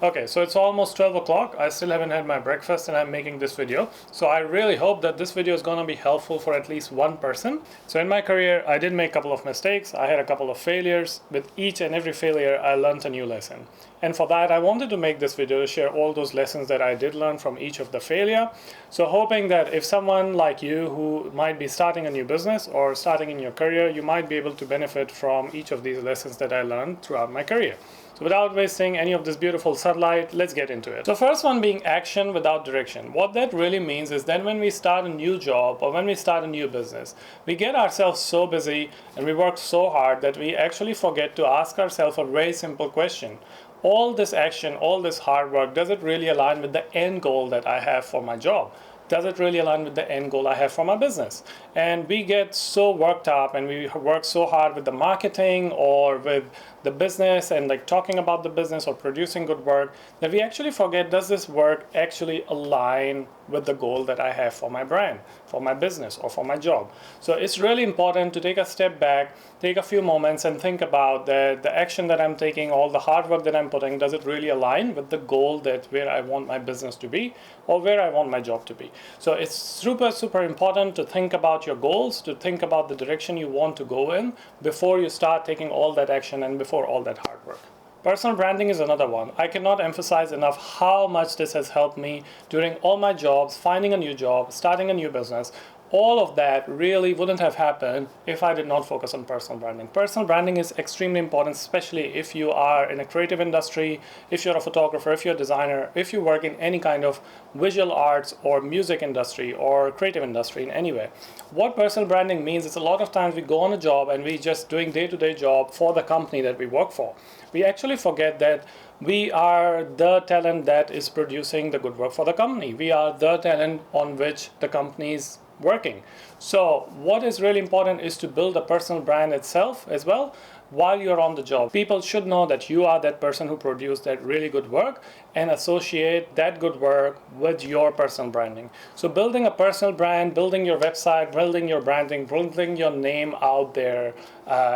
Okay, so it's almost 12 o'clock. I still haven't had my breakfast and I'm making this video. So I really hope that this video is going to be helpful for at least one person. So in my career, I did make a couple of mistakes. I had a couple of failures. With each and every failure, I learned a new lesson. And for that, I wanted to make this video to share all those lessons that I did learn from each of the failure. So hoping that if someone like you who might be starting a new business or starting in your career, you might be able to benefit from each of these lessons that I learned throughout my career. So without wasting any of this beautiful sunlight, let's get into it. So first one being action without direction. What that really means is that when we start a new job or when we start a new business, we get ourselves so busy and we work so hard that we actually forget to ask ourselves a very simple question. All this action, all this hard work, does it really align with the end goal that I have for my job? Does it really align with the end goal I have for my business? And we get so worked up and we work so hard with the marketing or with the business and like talking about the business or producing good work that we actually forget, does this work actually align with the goal that I have for my brand, for my business, or for my job? So it's really important to take a step back, take a few moments and think about the action that I'm taking, all the hard work that I'm putting, does it really align with the goal that where I want my business to be or where I want my job to be? So it's super important to think about your goals, to think about the direction you want to go in before you start taking all that action and before all that hard work. Personal branding is another one. I cannot emphasize enough how much this has helped me during all my jobs, finding a new job, starting a new business. All of that really wouldn't have happened if I did not focus on personal branding. Personal branding is extremely important, especially if you are in a creative industry, if you're a photographer, if you're a designer, if you work in any kind of visual arts or music industry or creative industry in any way. What personal branding means is a lot of times we go on a job and we just doing day-to-day job for the company that we work for. We actually forget that we are the talent that is producing the good work for the company. We are the talent on which the company is working. So what is really important is to build a personal brand itself as well while you're on the job. People should know that you are that person who produced that really good work and associate that good work with your personal branding. So building a personal brand, building your website, building your branding, building your name out there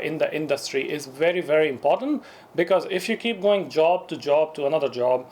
in the industry is very important, because if you keep going job to another job,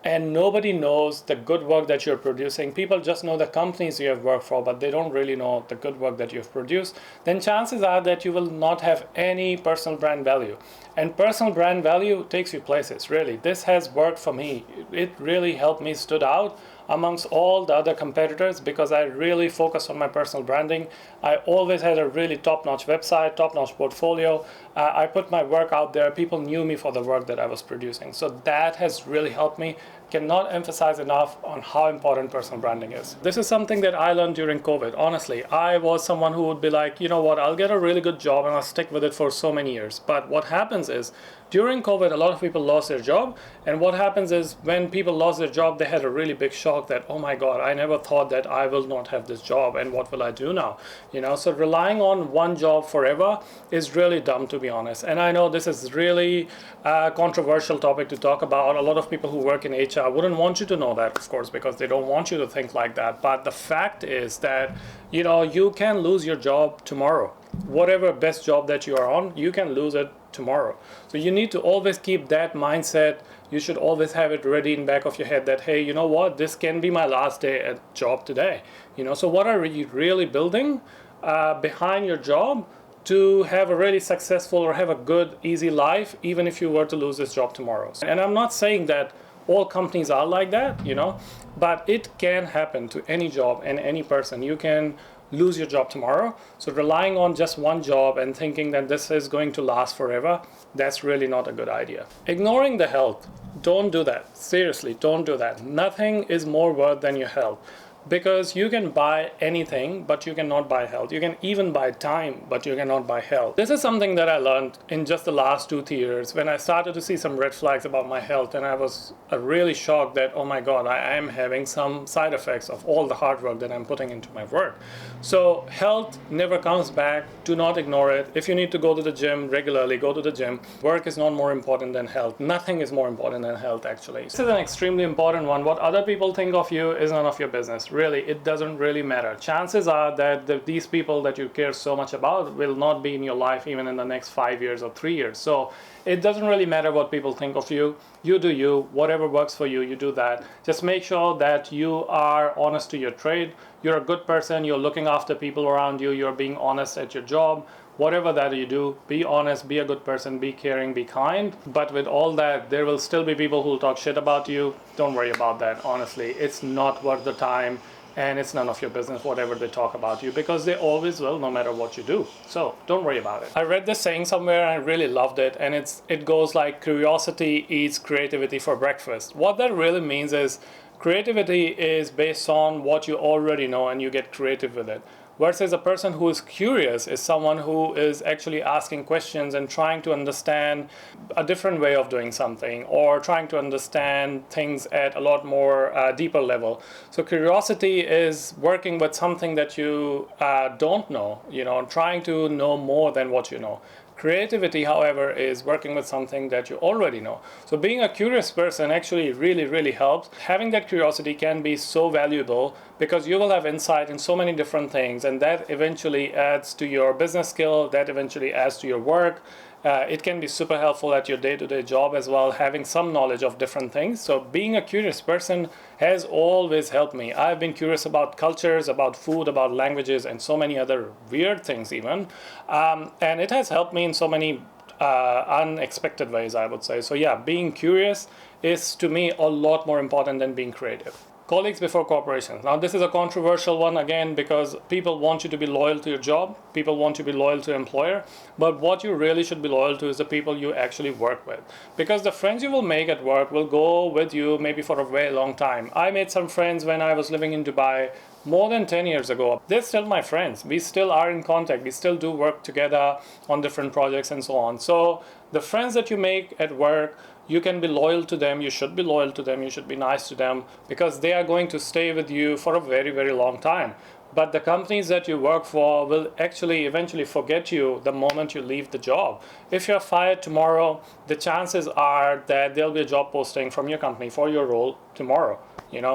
and nobody knows the good work that you're producing, people just know the companies you have worked for, but they don't really know the good work that you've produced, then chances are that you will not have any personal brand value. And personal brand value takes you places, really. This has worked for me. It really helped me stood out amongst all the other competitors because I really focused on my personal branding. I always had a really top-notch website, top-notch portfolio. I put my work out there. People knew me for the work that I was producing. So that has really helped me. Cannot emphasize enough on how important personal branding is. This is something that I learned during COVID. Honestly, I was someone who would be like, you know what, I'll get a really good job and I'll stick with it for so many years. But what happens is, during COVID, a lot of people lost their job. And what happens is when people lost their job, they had a really big shock that, oh my God, I never thought that I will not have this job and what will I do now? You know, so relying on one job forever is really dumb, to be honest. And I know this is really a controversial topic to talk about. A lot of people who work in HR wouldn't want you to know that, of course, because they don't want you to think like that. But the fact is that, you know, you can lose your job tomorrow. Whatever best job that you are on, you can lose it tomorrow. So you need to always keep that mindset. You should always have it ready in back of your head that, hey, you know what, this can be my last day at job today. You know, so what are you really building behind your job to have a really successful or have a good, easy life, even if you were to lose this job tomorrow? And I'm not saying that all companies are like that, you know, but it can happen to any job and any person. You can lose your job tomorrow. So relying on just one job and thinking that this is going to last forever, that's really not a good idea. Ignoring the health, don't do that. Seriously, don't do that. Nothing is more worth than your health. Because you can buy anything, but you cannot buy health. You can even buy time, but you cannot buy health. This is something that I learned in just the last 2-3 years when I started to see some red flags about my health, and I was really shocked that, oh my God, I am having some side effects of all the hard work that I'm putting into my work. So health never comes back. Do not ignore it. If you need to go to the gym regularly, go to the gym. Work is not more important than health. Nothing is more important than health, actually. This is an extremely important one. What other people think of you is none of your business. really, it doesn't really matter. Chances are that these people that you care so much about will not be in your life even in the next 5 years or 3 years. So it doesn't really matter what people think of you. You do you, whatever works for you, you do that. Just make sure that you are honest to your trade. You're a good person, you're looking after people around you, you're being honest at your job. Whatever that you do, be honest, be a good person, be caring, be kind. But with all that, there will still be people who will talk shit about you. Don't worry about that, honestly. It's not worth the time, and it's none of your business whatever they talk about you, because they always will, no matter what you do. So don't worry about it. I read this saying somewhere and I really loved it, and it goes like, curiosity eats creativity for breakfast. What that really means is creativity is based on what you already know and you get creative with it. Versus a person who is curious is someone who is actually asking questions and trying to understand a different way of doing something, or trying to understand things at a lot more deeper level. So curiosity is working with something that you don't know, trying to know more than what you know. Creativity, however, is working with something that you already know. So being a curious person actually really, really helps. Having that curiosity can be so valuable because you will have insight in so many different things, and that eventually adds to your business skill, that eventually adds to your work. It can be super helpful at your day-to-day job as well, having some knowledge of different things. So being a curious person has always helped me. I've been curious about cultures, about food, about languages, and so many other weird things even. And it has helped me in so many unexpected ways, I would say. So yeah, being curious is to me a lot more important than being creative. Colleagues before corporations. Now this is a controversial one again, because people want you to be loyal to your job, people want you to be loyal to your employer, but what you really should be loyal to is the people you actually work with. Because the friends you will make at work will go with you maybe for a very long time. I made some friends when I was living in Dubai more than 10 years ago. They're still my friends. We still are in contact. We still do work together on different projects and so on. So the friends that you make at work, you can be loyal to them, you should be loyal to them, you should be nice to them, because they are going to stay with you for a very, very long time. But the companies that you work for will actually eventually forget you the moment you leave the job. If you're fired tomorrow, the chances are that there'll be a job posting from your company for your role tomorrow.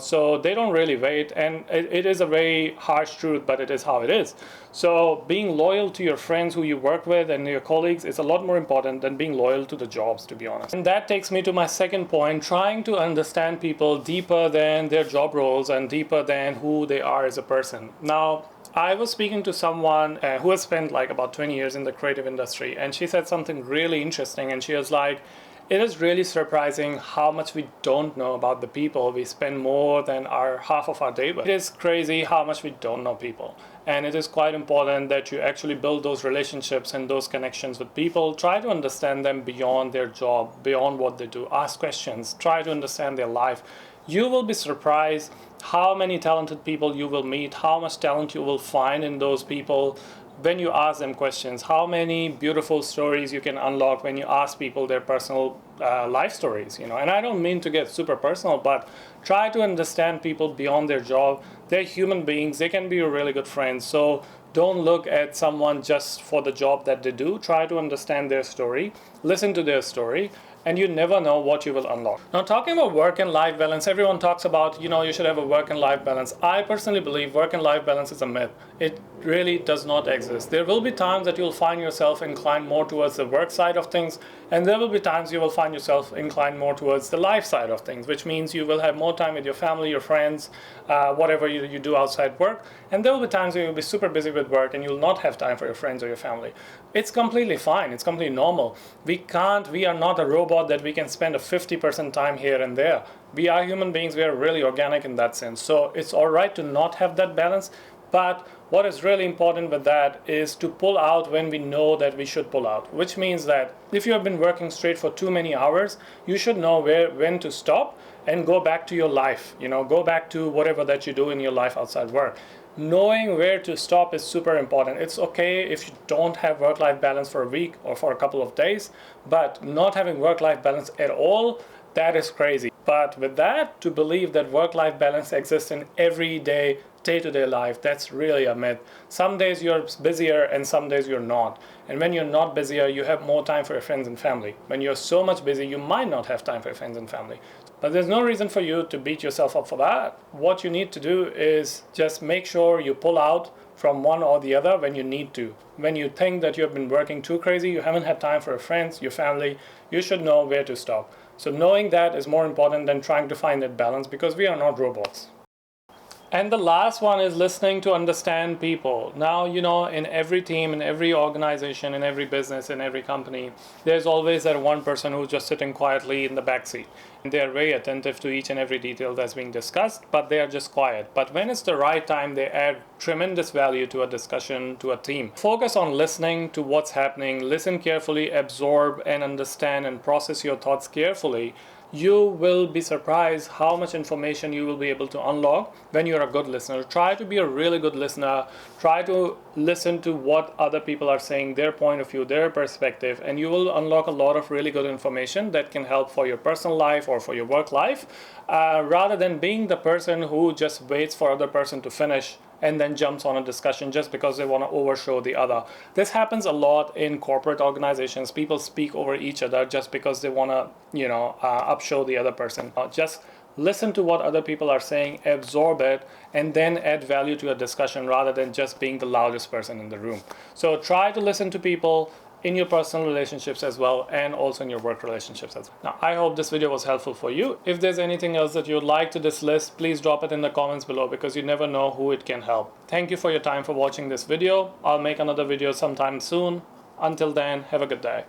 So they don't really wait, and it is a very harsh truth, but it is how it is. So being loyal to your friends who you work with and your colleagues is a lot more important than being loyal to the jobs, to be honest. And that takes me to my second point, trying to understand people deeper than their job roles and deeper than who they are as a person. Now, I was speaking to someone who has spent like about 20 years in the creative industry, and she said something really interesting, and she was like, it is really surprising how much we don't know about the people we spend more than half of our day with. It is crazy how much we don't know people. And it is quite important that you actually build those relationships and those connections with people. Try to understand them beyond their job, beyond what they do. Ask questions. Try to understand their life. You will be surprised how many talented people you will meet, how much talent you will find in those people when you ask them questions, how many beautiful stories you can unlock when you ask people their personal life stories, And I don't mean to get super personal, but try to understand people beyond their job. They're human beings. They can be your really good friends. So don't look at someone just for the job that they do. Try to understand their story, listen to their story, and you never know what you will unlock. Now, talking about work and life balance, everyone talks about, you should have a work and life balance. I personally believe work and life balance is a myth. It really does not exist. There will be times that you'll find yourself inclined more towards the work side of things, and there will be times you will find yourself inclined more towards the life side of things, which means you will have more time with your family, your friends, whatever you do outside work. And there will be times where you'll be super busy with work and you'll not have time for your friends or your family. It's completely fine. It's completely normal. We are not a robot that we can spend a 50% time here and there. We are human beings. We are really organic in that sense. So it's all right to not have that balance. But what is really important with that is to pull out when we know that we should pull out, which means that if you have been working straight for too many hours, you should know when to stop and go back to your life, go back to whatever that you do in your life outside work. Knowing where to stop is super important. It's okay if you don't have work-life balance for a week or for a couple of days, but not having work-life balance at all, that is crazy. But with that, to believe that work-life balance exists in everyday, day-to-day life, that's really a myth. Some days you're busier and some days you're not. And when you're not busier, you have more time for your friends and family. When you're so much busy, you might not have time for your friends and family. But there's no reason for you to beat yourself up for that. What you need to do is just make sure you pull out from one or the other when you need to. When you think that you have been working too crazy, you haven't had time for your friends, your family, you should know where to stop. So knowing that is more important than trying to find that balance, because we are not robots. And the last one is listening to understand people. Now, in every team, in every organization, in every business, in every company, there's always that one person who's just sitting quietly in the back seat. And they are very attentive to each and every detail that's being discussed, but they are just quiet. But when it's the right time, they add tremendous value to a discussion, to a team. Focus on listening to what's happening, listen carefully, absorb and understand and process your thoughts carefully. You will be surprised how much information you will be able to unlock when you're a good listener. Try to be a really good listener. Try to listen to what other people are saying, their point of view, their perspective, and you will unlock a lot of really good information that can help for your personal life or for your work life, rather than being the person who just waits for other person to finish and then jumps on a discussion just because they want to overshow the other. This happens a lot in corporate organizations. People speak over each other just because they want to, upshow the other person. Just listen to what other people are saying, absorb it, and then add value to a discussion rather than just being the loudest person in the room. So try to listen to people in your personal relationships as well, and also in your work relationships as well. Now, I hope this video was helpful for you. If there's anything else that you'd like to this list, please drop it in the comments below, because you never know who it can help. Thank you for your time for watching this video. I'll make another video sometime soon. Until then, have a good day.